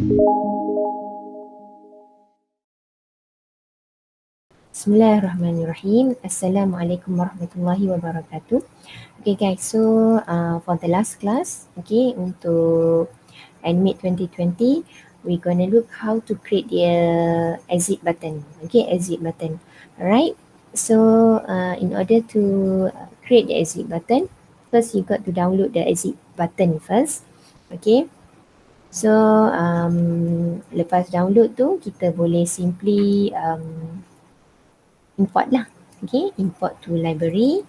Bismillahirrahmanirrahim. Assalamualaikum warahmatullahi wabarakatuh. Okay guys, so for the last class, okay, untuk Animate 2020, we're gonna look how to create the exit button. Okay, exit button. Alright, so in order to create the exit button, first you got to download the exit button first. Okay, so lepas download tu, kita boleh simply import lah. Okay, import to library.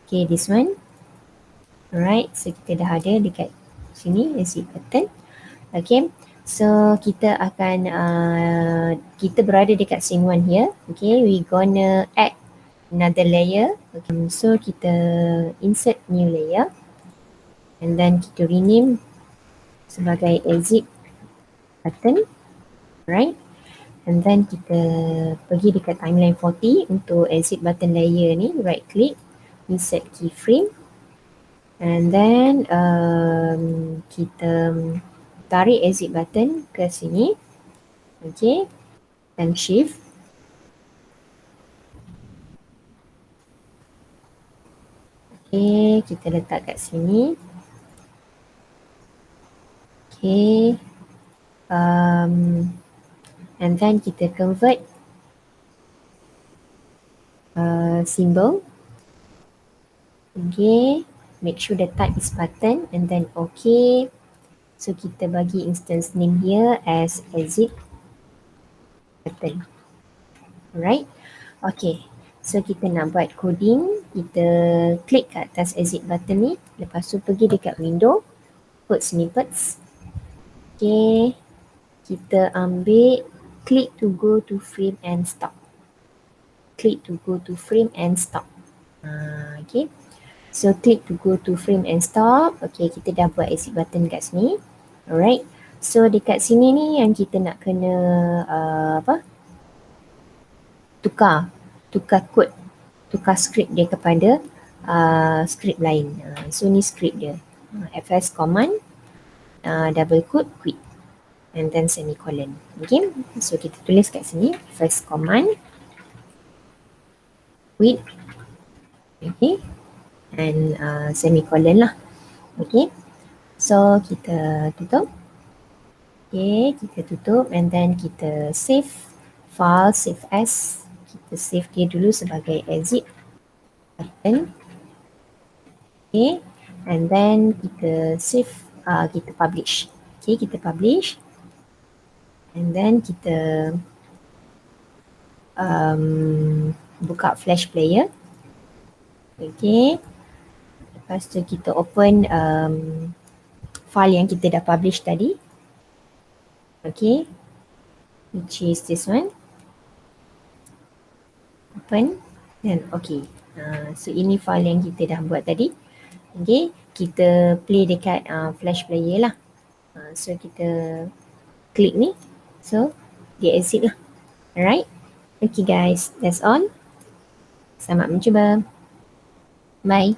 Okay, this one. Alright, so kita dah ada dekat sini, exit button. Okay, so kita akan, kita berada dekat scene 1 here. Okay, we gonna add another layer. Okay, so kita insert new layer. And then kita rename sebagai exit button. Right. And then kita pergi dekat timeline 40 untuk exit button layer ni, right click, insert keyframe, and then kita tarik exit button ke sini, okay, dan shift, okay, kita letak kat sini, okay, and then kita convert symbol. Okay, make sure the type is button and then okay. So kita bagi instance name here as exit button. Alright, okay. So kita nak buat coding, kita klik kat atas exit button ni, lepas tu pergi dekat window, code snippets. Okay, kita ambil click to go to frame and stop. Click to go to frame and stop. Okay, so click to go to frame and stop. Okay, kita dah buat exit button kat sini. Alright, so dekat sini ni yang kita nak kena tukar kod, tukar script dia kepada script lain. So ni script dia, fs command double quote quit and then semicolon. Okay, so kita tulis kat sini fs command quit, okay, and semicolon lah. Okay, so kita tutup. Okay, kita tutup and then kita save file, save as. Kita save dia dulu sebagai exit button. Okay, and then kita save, kita publish. Okay, kita publish and then kita buka flash player. Okay, lepas tu kita open file yang kita dah publish tadi. Okay, which is this one. Open dan okay. So ini file yang kita dah buat tadi. Okay, kita play dekat flash player lah. So kita klik ni, so dia exit lah. Alright, okay guys, that's all. Selamat mencuba. Bye.